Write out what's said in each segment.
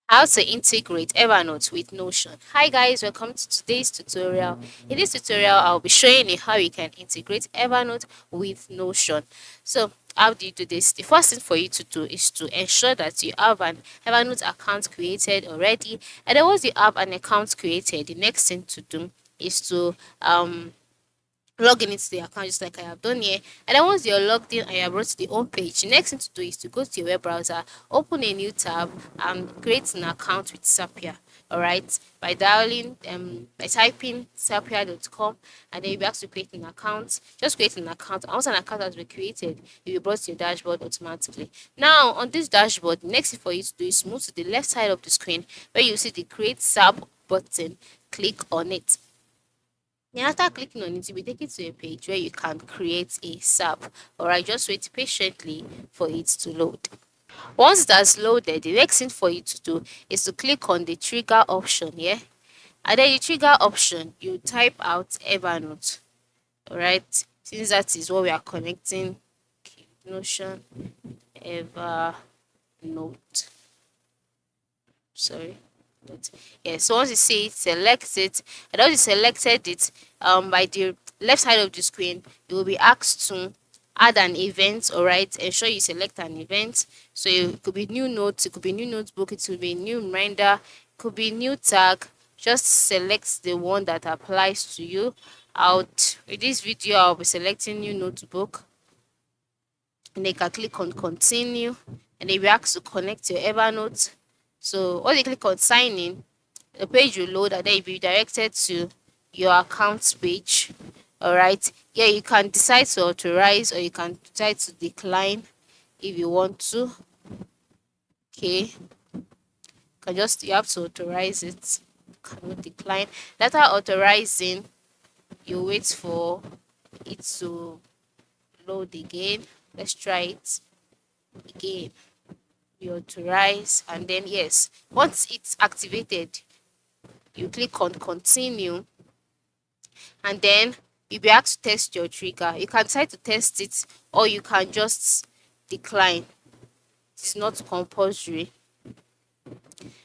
How to integrate Evernote with Notion. Hi guys, welcome to today's tutorial. In this tutorial, I'll be showing you how you can integrate Evernote with Notion. So, how do you do this? The first thing for you to do is to ensure that you have an Evernote account created already. And then once you have an account created, the next thing to do is to log in into the account just like I have done here. And then once you're logged in and you're brought to the home page, the next thing to do is to go to your web browser, open a new tab, and create an account with Sapia. Alright, by typing sapia.com, and then you'll be asked to create an account. Just create an account. And once an account has been created, you'll be brought to your dashboard automatically. Now, on this dashboard, the next thing for you to do is move to the left side of the screen where you see the Create SAP button. Click on it. Then after clicking on it, you'll be taken to a page where you can create a SAP. Alright, just wait patiently for it to load. Once that's loaded, the next thing for you to do is to click on the trigger option here. And then the trigger option, you type out Evernote. Alright, since that is what we are connecting. Okay, Notion, Evernote. Sorry. Yeah, so once you see it, select it, and once you selected it, by the left side of the screen, you will be asked to add an event. All right, ensure you select an event. So it could be new notes, it could be new notebook, it could be new reminder, it could be new tag. Just select the one that applies to you. Out with this video, I'll be selecting new notebook, and then you can click on continue, and then we ask to connect your Evernote. So once you click on sign in, the page will load, and then you'll be directed to your account page. All right, yeah, you can decide to authorize or you can decide to decline if you want to. Okay, you have to authorize it. You cannot decline. After authorizing, you wait for it to load again. Let's try it again. You authorize, and then yes, once it's activated, you click on continue, and then you'll be asked to test your trigger. You can decide to test it or you can just decline. It's not compulsory.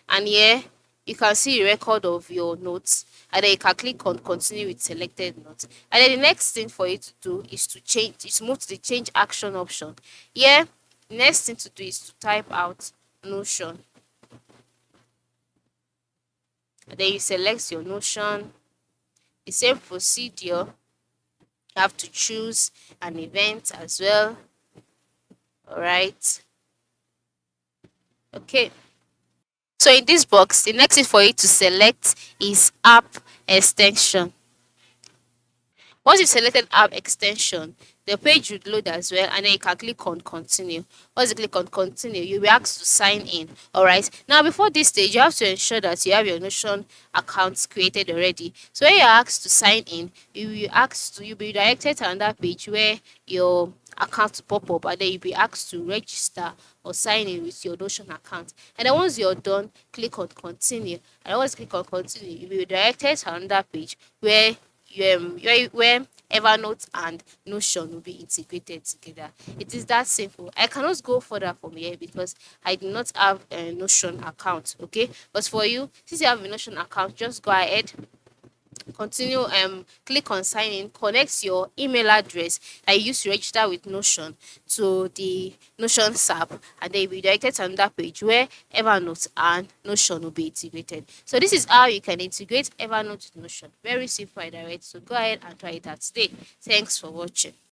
And here you can see a record of your notes, and then you can click on continue with selected notes. And then the next thing for you to do is to move to the change action option. Here, the next thing to do is to type out Notion. And then you select your Notion. The same procedure, you have to choose an event as well. All right. Okay. So in this box, the next thing for you to select is app extension. Once you've selected app extension, the page would load as well, and then you can click on continue. Once you click on continue, you'll be asked to sign in. All right, now before this stage, you have to ensure that you have your Notion accounts created already. So when you're asked to sign in, you'll be directed to another page where your account will pop up, and then you'll be asked to register or sign in with your Notion account. And then once you're done, click on continue. And once you click on continue, you'll be directed to another page where where Evernote and Notion will be integrated together. It is that simple. I cannot go further from here because I do not have a Notion account. Okay, but for you, since you have a Notion account, just go ahead, continue, click on sign in, connect your email address that you used to register with Notion to the Notion app, and then you'll be directed to another page where Evernote and Notion will be integrated. So this is how you can integrate Evernote with Notion. Very simple and direct. So go ahead and try it out today. Thanks for watching.